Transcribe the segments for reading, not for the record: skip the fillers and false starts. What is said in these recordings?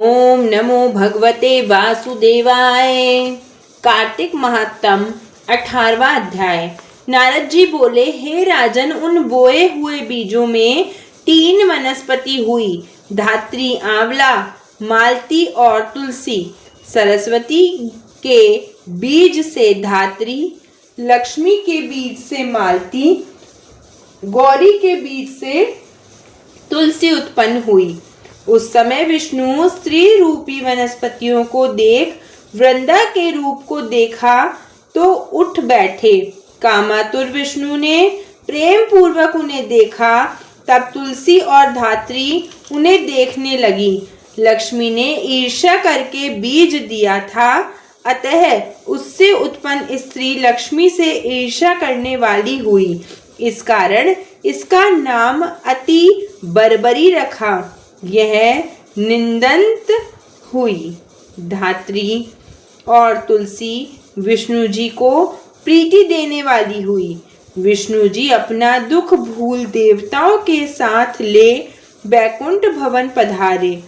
ओम नमो भगवते वासुदेवाय। कार्तिक महात्म 18वां अध्याय। नारद जी बोले, हे राजन, उन बोए हुए बीजों में 3 वनस्पति हुई, धात्री, आंवला, मालती और तुलसी। सरस्वती के बीज से धात्री, लक्ष्मी के बीज से मालती, गौरी के बीज से तुलसी उत्पन्न हुई। उस समय विष्णु स्त्री रूपी वनस्पतियों को देख वृंदा के रूप को देखा तो उठ बैठे। कामातुर विष्णु ने प्रेम पूर्वक उन्हें देखा, तब तुलसी और धात्री उन्हें देखने लगी। लक्ष्मी ने ईर्ष्या करके बीज दिया था, अतः उससे उत्पन्न स्त्री लक्ष्मी से ईर्ष्या करने वाली हुई। इस कारण इसका नाम अति बर्बरी रखा। यह निंदंत हुई। धात्री और तुलसी विष्णु जी को प्रीति देने वाली हुई। विष्णु जी अपना दुख भूल देवताओं के साथ ले बैकुंठ भवन पधारे।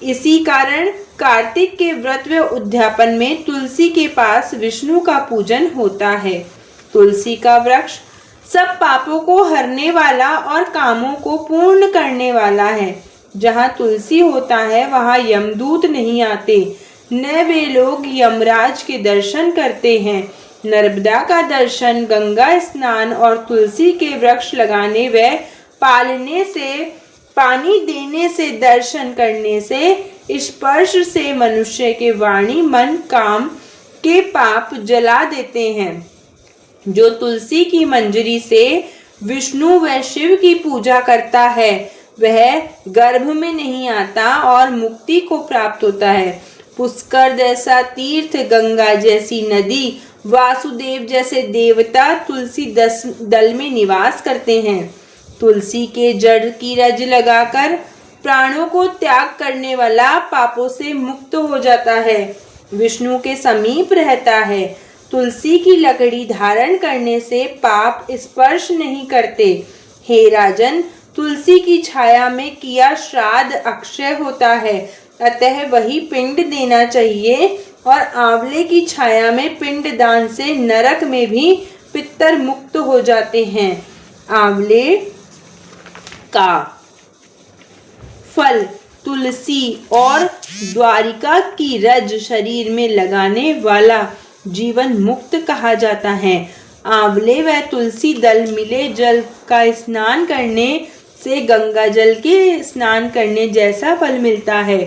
इसी कारण कार्तिक के व्रत व उद्यापन में तुलसी के पास विष्णु का पूजन होता है। तुलसी का वृक्ष सब पापों को हरने वाला और कामों को पूर्ण करने वाला है। जहाँ तुलसी होता है वहाँ यमदूत नहीं आते, न वे लोग यमराज के दर्शन करते हैं। नर्मदा का दर्शन, गंगा स्नान और तुलसी के वृक्ष लगाने व पालने से, पानी देने से, दर्शन करने से, स्पर्श से मनुष्य के वाणी, मन, काम के पाप जला देते हैं। जो तुलसी की मंजरी से विष्णु व शिव की पूजा करता है वह गर्भ में नहीं आता और मुक्ति को प्राप्त होता है। पुष्कर जैसा तीर्थ, गंगा जैसी नदी, वासुदेव जैसे देवता तुलसी दल में निवास करते हैं। तुलसी के जड़ की रज लगाकर प्राणों को त्याग करने वाला पापों से मुक्त हो जाता है, विष्णु के समीप रहता है। तुलसी की लकड़ी धारण करने से पाप स्पर्श नहीं करते। हे राजन, तुलसी की छाया में किया श्राद्ध अक्षय होता है, अतः वही पिंड देना चाहिए। और आंवले की छाया में पिंड दान से नरक में भी पितर मुक्त हो जाते हैं। आंवले का फल तुलसी और द्वारिका की रज शरीर में लगाने वाला जीवन मुक्त कहा जाता है। आंवले व तुलसी दल मिले जल का स्नान करने से गंगा जल के स्नान करने जैसा फल मिलता है।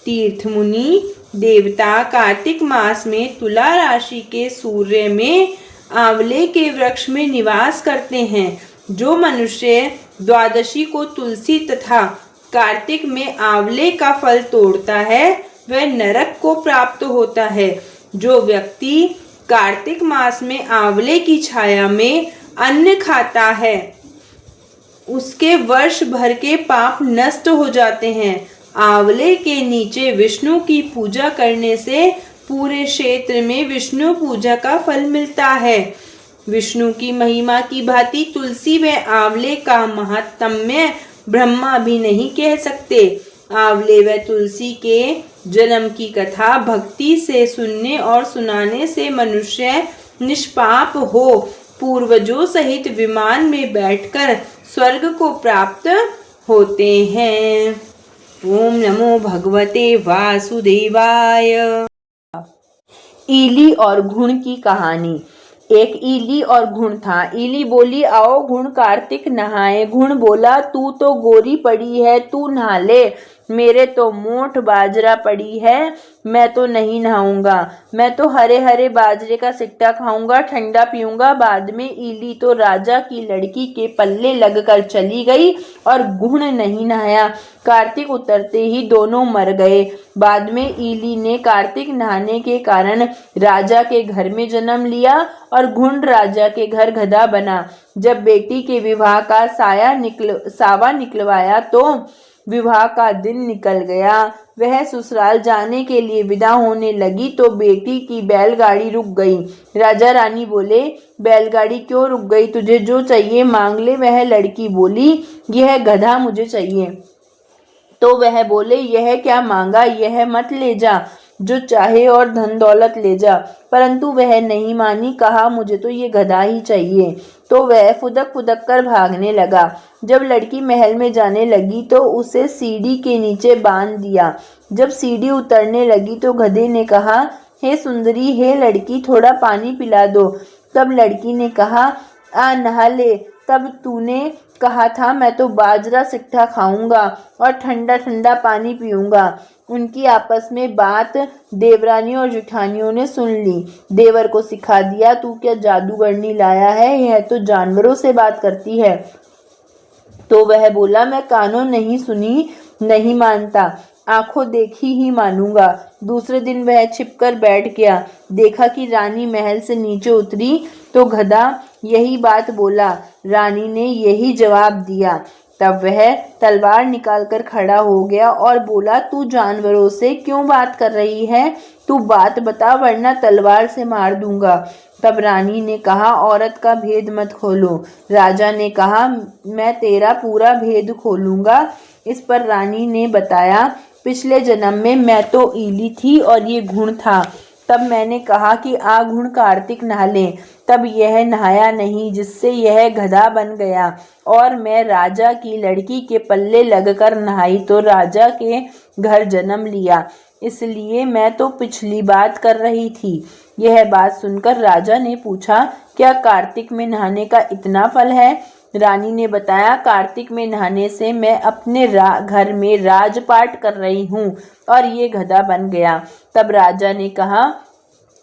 तीर्थ मुनि देवता कार्तिक मास में तुला राशि के सूर्य में आंवले के वृक्ष में निवास करते हैं। जो मनुष्य द्वादशी को तुलसी तथा कार्तिक में आंवले का फल तोड़ता है वह नरक को प्राप्त होता है। जो व्यक्ति कार्तिक मास में आंवले की छाया में अन्न खाता है उसके वर्ष भर के पाप नष्ट हो जाते हैं। आंवले के नीचे विष्णु की पूजा करने से पूरे क्षेत्र में विष्णु पूजा का फल मिलता है। विष्णु की महिमा की भांति तुलसी व आंवले का महात्म्य ब्रह्मा भी नहीं कह सकते। आंवले व तुलसी के जन्म की कथा भक्ति से सुनने और सुनाने से मनुष्य निष्पाप हो पूर्वजों सहित विमान में बैठकर स्वर्ग को प्राप्त होते हैं। ओम नमो भगवते वासुदेवाय। ईली और घुण की कहानी। एक ईली और घुण था। ईली बोली, आओ घुण, कार्तिक नहाए। घुण बोला, तू तो गोरी पड़ी है, तू नहा ले। मेरे तो मोठ बाजरा पड़ी है, मैं तो नहीं नहाऊंगा। मैं तो हरे हरे बाजरे का सिट्टा खाऊंगा, ठंडा पीऊंगा। बाद में ईली तो राजा की लड़की के पल्ले लगकर चली गई और घुण नहीं नहाया। कार्तिक उतरते ही दोनों मर गए। बाद में ईली ने कार्तिक नहाने के कारण राजा के घर में जन्म लिया और घुण राजा के घर गधा बना। जब बेटी के विवाह का सावा निकलवाया तो विवाह का दिन निकल गया। वह ससुराल जाने के लिए विदा होने लगी तो बेटी की बैलगाड़ी रुक गई। राजा रानी बोले, बैलगाड़ी क्यों रुक गई? तुझे जो चाहिए मांग ले। वह लड़की बोली, यह गधा मुझे चाहिए। तो वह बोले, यह क्या मांगा, यह मत ले जा, जो चाहे और धन दौलत ले जा। परंतु वह नहीं मानी, कहा मुझे तो ये गधा ही चाहिए। तो वह फुदक फुदक कर भागने लगा। जब लड़की महल में जाने लगी तो उसे सीढ़ी के नीचे बांध दिया। जब सीढ़ी उतरने लगी तो गधे ने कहा, हे सुंदरी, हे लड़की, थोड़ा पानी पिला दो। तब लड़की ने कहा, आ नहा ले। तब तूने कहा था मैं तो बाजरा सिट्ठा खाऊंगा और ठंडा ठंडा पानी पीऊंगा। उनकी आपस में बात देवरानी और जेठानियों ने सुन ली। देवर को सिखा दिया, तू क्या जादूगरनी लाया है, यह तो जानवरों से बात करती है। तो वह बोला, मैं कानों नहीं सुनी नहीं मानता, आंखों देखी ही मानूंगा। दूसरे दिन वह छिपकर बैठ गया। देखा कि रानी महल से नीचे उतरी तो गधा यही बात बोला। रानी ने यही जवाब दिया। तब वह तलवार निकालकर खड़ा हो गया और बोला, तू जानवरों से क्यों बात कर रही है? तू बात बता, वरना तलवार से मार दूंगा। तब रानी ने कहा, औरत का भेद मत खोलो। राजा ने कहा, मैं तेरा पूरा भेद खोलूंगा। इस पर रानी ने बताया, पिछले जन्म में मैं तो ईली थी और ये घुण था। तब मैंने कहा कि आ घुण कार्तिक नहा ले। तब यह नहाया नहीं, जिससे यह गधा बन गया। और मैं राजा की लड़की के पल्ले लगकर नहाई तो राजा के घर जन्म लिया। इसलिए मैं तो पिछली बात कर रही थी। यह बात सुनकर राजा ने पूछा, क्या कार्तिक में नहाने का इतना फल है? रानी ने बताया, कार्तिक में नहाने से मैं अपने घर में राजपाट कर रही हूँ और ये गधा बन गया। तब राजा ने कहा,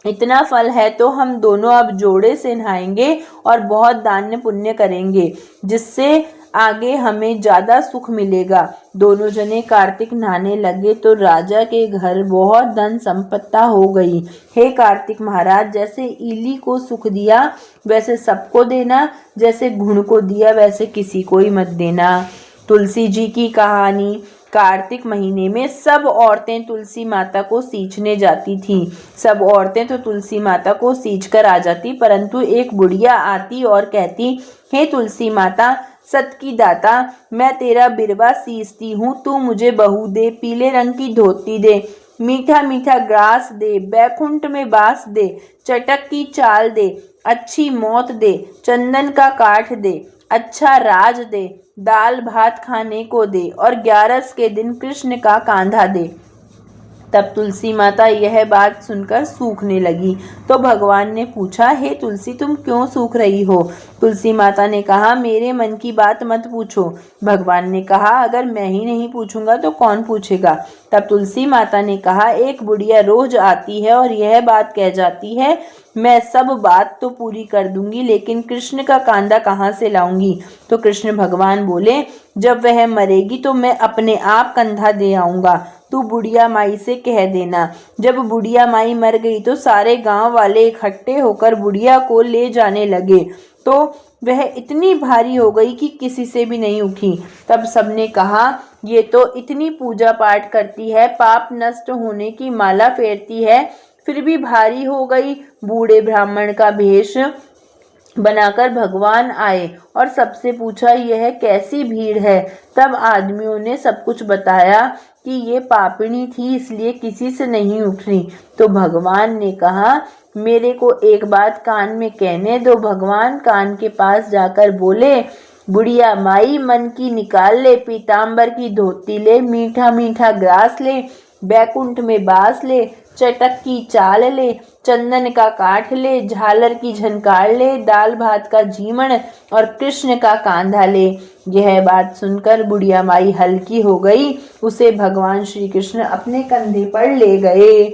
इतना फल है तो हम दोनों अब जोड़े से नहाएंगे और बहुत दान पुण्य करेंगे, जिससे आगे हमें ज्यादा सुख मिलेगा। दोनों जने कार्तिक नहाने लगे तो राजा के घर बहुत धन संपत्ता हो गई। हे कार्तिक महाराज, जैसे ईली को सुख दिया वैसे सबको देना, जैसे घुण को दिया वैसे किसी को ही मत देना। तुलसी जी की कहानी। कार्तिक महीने में सब औरतें तुलसी माता को सींचने जाती थीं। सब औरतें तो तुलसी माता को सींच कर आ जाती, परंतु एक बुढ़िया आती और कहती, हे तुलसी माता, सत की दाता, मैं तेरा बिरवा सींचती हूँ, तू मुझे बहू दे, पीले रंग की धोती दे, मीठा मीठा ग्रास दे, बैकुंठ में बास दे, चटक की चाल दे, अच्छी मौत दे, चंदन का काठ दे, अच्छा राज दे, दाल भात खाने को दे और 11 के दिन कृष्ण का कांधा दे। तब तुलसी माता यह बात सुनकर सूखने लगी। तो भगवान ने पूछा, हे तुलसी, तुम क्यों सूख रही हो? तुलसी माता ने कहा, मेरे मन की बात मत पूछो। भगवान ने कहा, अगर मैं ही नहीं पूछूंगा तो कौन पूछेगा? तब तुलसी माता ने कहा, एक बुढ़िया रोज आती है और यह बात कह जाती है, मैं सब बात तो पूरी कर दूंगी, लेकिन कृष्ण का कांधा कहाँ से लाऊंगी? तो कृष्ण भगवान बोले, जब वह मरेगी तो मैं अपने आप कंधा दे आऊंगा, तू बुढ़िया माई से कह देना। जब बुढ़िया माई मर गई तो सारे गांव वाले इकट्ठे होकर बुढ़िया को ले जाने लगे, तो वह इतनी भारी हो गई कि किसी से भी नहीं उठी। तब सबने कहा, ये तो इतनी पूजा पाठ करती है, पाप नष्ट होने की माला फेरती है, फिर भी भारी हो गई। बूढ़े ब्राह्मण का भेष बनाकर भगवान आए और सबसे पूछा, यह कैसी भीड़ है? तब आदमियों ने सब कुछ बताया कि ये पापिणी थी, इसलिए किसी से नहीं उठ रही। तो भगवान ने कहा, मेरे को एक बात कान में कहने दो। भगवान कान के पास जाकर बोले, बुढ़िया माई, मन की निकाल ले, पीताम्बर की धोती ले, मीठा मीठा ग्रास ले, बैकुंठ में बास ले, चटक की चाल ले, चंदन का काठ ले, झालर की झनकार ले, दाल भात का जीमण और कृष्ण का कांधा ले। यह बात सुनकर बुढ़िया माई हल्की हो गई। उसे भगवान श्री कृष्ण अपने कंधे पर ले गए।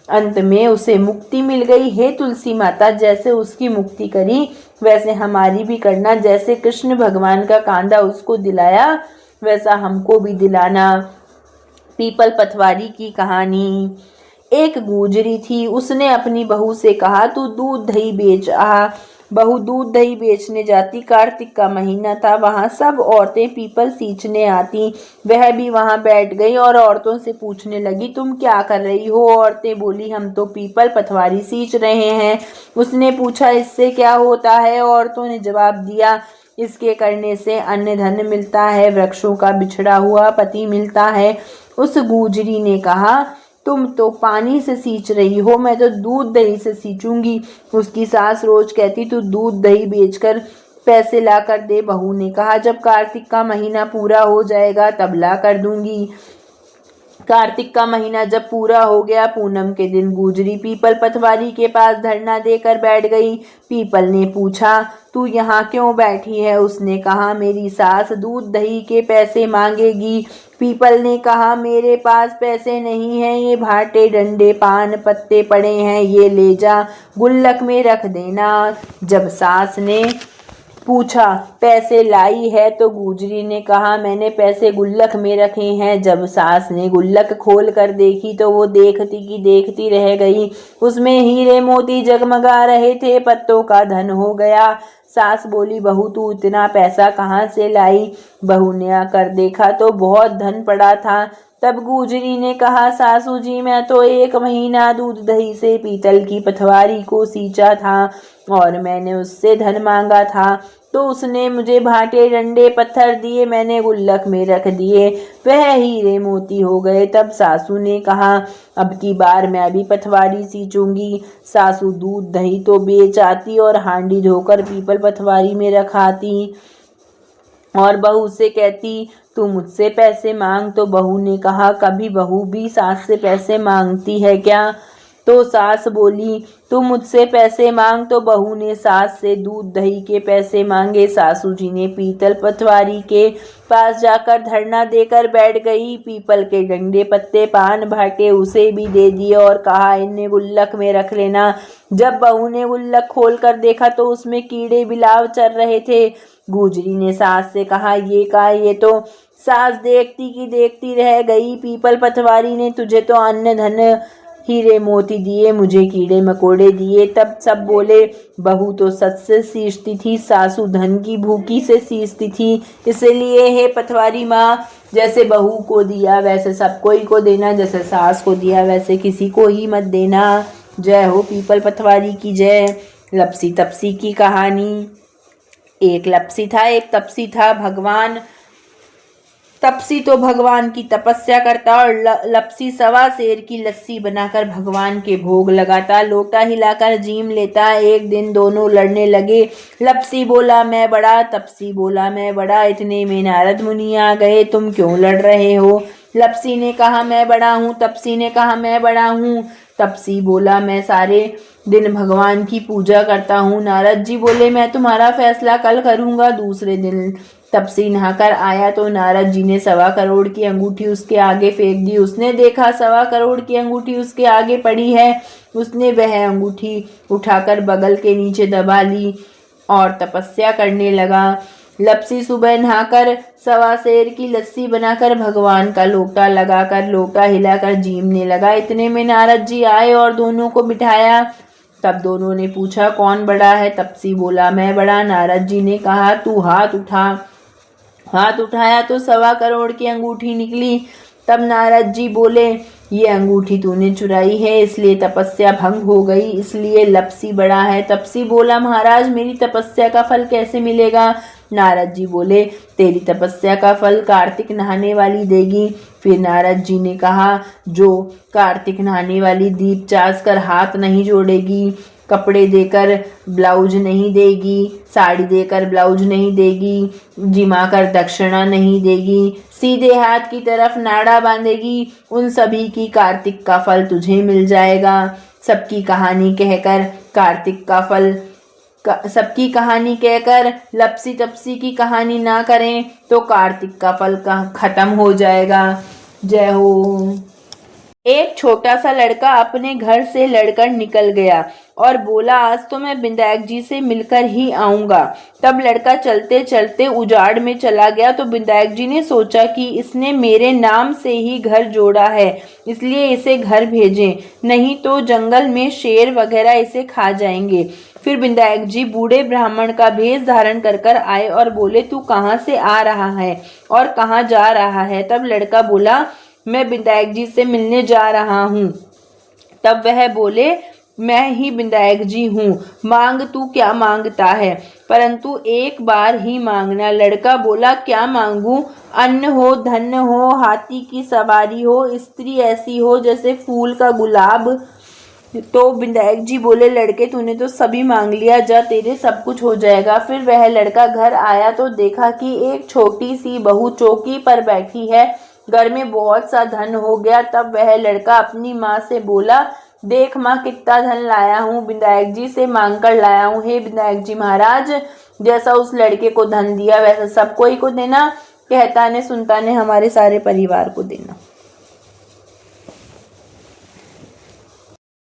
अंत में उसे मुक्ति मिल गई। हे तुलसी माता, जैसे उसकी मुक्ति करी वैसे हमारी भी करना। जैसे कृष्ण भगवान का कांधा उसको दिलाया वैसा हमको भी दिलाना। पीपल पथवारी की कहानी। एक गुजरी थी, उसने अपनी बहू से कहा, तू दूध दही बेच आ। बहू दूध दही बेचने जाती। कार्तिक का महीना था, वहां सब औरतें पीपल सींचने आती। वह भी वहां बैठ गई और औरतों से पूछने लगी, तुम क्या कर रही हो? औरतें बोली, हम तो पीपल पथवारी सींच रहे हैं। उसने पूछा, इससे क्या होता है? औरतों ने जवाब दिया, इसके करने से अन्न धन मिलता है, वृक्षों का बिछड़ा हुआ पति मिलता है। उस गुजरी ने कहा, तुम तो पानी से सींच रही हो, मैं तो दूध दही से सींचूंगी। उसकी सास रोज कहती, तू दूध दही बेचकर पैसे ला कर दे। बहू ने कहा, जब कार्तिक का महीना पूरा हो जाएगा तब ला कर दूंगी। कार्तिक का महीना जब पूरा हो गया, पूनम के दिन गुजरी पीपल पटवारी के पास धरना देकर बैठ गई। पीपल ने पूछा, तू यहाँ क्यों बैठी है? उसने कहा, मेरी सास दूध दही के पैसे मांगेगी। पीपल ने कहा, मेरे पास पैसे नहीं हैं, ये भाटे डंडे पान पत्ते पड़े हैं, ये ले जा, गुल्लक में रख देना। जब सास ने पूछा, पैसे लाई है? तो गुजरी ने कहा, मैंने पैसे गुल्लक में रखे हैं। जब सास ने गुल्लक खोल कर देखी तो वो देखती की देखती रह गई। उसमें हीरे मोती जगमगा रहे थे, पत्तों का धन हो गया। सास बोली, बहू तू इतना पैसा कहाँ से लाई? बहू ने आकर देखा तो बहुत धन पड़ा था। तब गुजरी ने कहा, सासू जी, मैं तो 1 महीना दूध दही से पीतल की पटवारी को सींचा था और मैंने उससे धन मांगा था, तो उसने मुझे भाटे डंडे पत्थर दिए, मैंने गुल्लक में रख दिए, वह हीरे मोती हो गए। तब सासू ने कहा, अब की बार मैं भी पटवारी सींचूंगी। सासू दूध दही तो बेच आती और हांडी धोकर पीपल पटवारी में रखाती और बहू से कहती, तू मुझसे पैसे मांग। तो बहू ने कहा, कभी बहू भी सास से पैसे मांगती है क्या? तो सास बोली, तू मुझसे पैसे मांग। तो बहू ने सास से दूध दही के पैसे मांगे। सासू जी ने पीतल पटवारी के पास जाकर धरना देकर बैठ गई। पीपल के डंडे पत्ते पान भाटे उसे भी दे दिए और कहा, इन्हें गुल्लक में रख लेना। जब बहू ने गुल्लक खोल कर देखा तो उसमें कीड़े बिलाव चल रहे थे। गुजरी ने सास से कहा, ये का? ये तो सास देखती की देखती रह गई। पीपल पटवारी ने तुझे तो अन्न धन हीरे मोती दिए, मुझे कीड़े मकोड़े दिए। तब सब बोले, बहू तो सच से सींचती थी, सासू धन की भूखी से सींचती थी। इसलिए हे पटवारी माँ, जैसे बहू को दिया वैसे सब कोई को देना, जैसे सास को दिया वैसे किसी को ही मत देना। जय हो पीपल पटवारी की जय। लपसी तपसी की कहानी। एक लपसी था, एक तपसी था। तपसी तो भगवान की तपस्या करता और लपसी सवा सेर की लस्सी बनाकर भगवान के भोग लगाता, लोटा हिलाकर जीम लेता। एक दिन दोनों लड़ने लगे। लपसी बोला, मैं बड़ा। तपसी बोला, मैं बड़ा। इतने में नारद मुनि आ गए। तुम क्यों लड़ रहे हो? लपसी ने कहा, मैं बड़ा हूँ। तपसी ने कहा, मैं बड़ा हूँ। तपसी बोला, मैं सारे दिन भगवान की पूजा करता हूँ। नारद जी बोले, मैं तुम्हारा फैसला कल करूँगा। दूसरे दिन तपसी नहाकर आया तो नारद जी ने 1.25 करोड़ की अंगूठी उसके आगे फेंक दी। उसने देखा 1.25 करोड़ की अंगूठी उसके आगे पड़ी है। उसने वह अंगूठी उठाकर बगल के नीचे दबा ली और तपस्या करने लगा। लपसी सुबह नहाकर 1.25 सेर की लस्सी बनाकर भगवान का लोटा लगाकर लोटा हिलाकर जीमने लगा। इतने में नारद जी आए और दोनों को बिठाया। तब दोनों ने पूछा, कौन बड़ा है? तपसी बोला, मैं बड़ा। नारद जी ने कहा, तू हाथ उठा। हाथ उठाया तो 1.25 करोड़ की अंगूठी निकली। तब नारद जी बोले, ये अंगूठी तूने चुराई है, इसलिए तपस्या भंग हो गई, इसलिए लपसी बड़ा है। तपसी बोला, महाराज मेरी तपस्या का फल कैसे मिलेगा? नारद जी बोले, तेरी तपस्या का फल कार्तिक नहाने वाली देगी। फिर नारद जी ने कहा, जो कार्तिक नहाने वाली दीप चास कर हाथ नहीं जोड़ेगी, कपड़े देकर ब्लाउज नहीं देगी, साड़ी देकर ब्लाउज नहीं देगी, जिमा कर दक्षिणा नहीं देगी, सीधे हाथ की तरफ नाड़ा बांधेगी, उन सभी की कार्तिक का फल तुझे मिल जाएगा। सबकी कहानी कहकर कार्तिक का फल सबकी कहानी कहकर लपसी तपसी की कहानी ना करें तो कार्तिक का फल खत्म हो जाएगा। जय हो। एक छोटा सा लड़का अपने घर से लड़कर निकल गया और बोला, आज तो मैं विधायक जी से मिलकर ही आऊंगा। तब लड़का चलते चलते उजाड़ में चला गया तो विधायक जी ने सोचा कि इसने मेरे नाम से ही घर जोड़ा है, इसलिए इसे घर भेजें, नहीं तो जंगल में शेर वगैरह इसे खा जाएंगे। फिर विधायक जी बूढ़े ब्राह्मण का भेष धारण कर आए और बोले, तू कहाँ से आ रहा है और कहाँ जा रहा है? तब लड़का बोला, मैं विधायक जी से मिलने जा रहा हूँ। तब वह बोले, मैं ही विनायक जी हूँ, मांग तू क्या मांगता है, परंतु एक बार ही मांगना। लड़का बोला, क्या मांगू? अन्न हो, धन हो, हाथी की सवारी हो, स्त्री ऐसी हो जैसे फूल का गुलाब। तो विनायक जी बोले, लड़के तूने तो सभी मांग लिया, जा तेरे सब कुछ हो जाएगा। फिर वह लड़का घर आया तो देखा कि एक छोटी सी बहू चौकी पर बैठी है, घर में बहुत सा धन हो गया। तब वह लड़का अपनी माँ से बोला, देख माँ कितना धन लाया हूँ, विनायक जी से मांग कर लाया हूँ। हे विनायक जी महाराज, जैसा उस लड़के को धन दिया वैसा सब कोई को देना, कहता ने सुनता ने हमारे सारे परिवार को देना।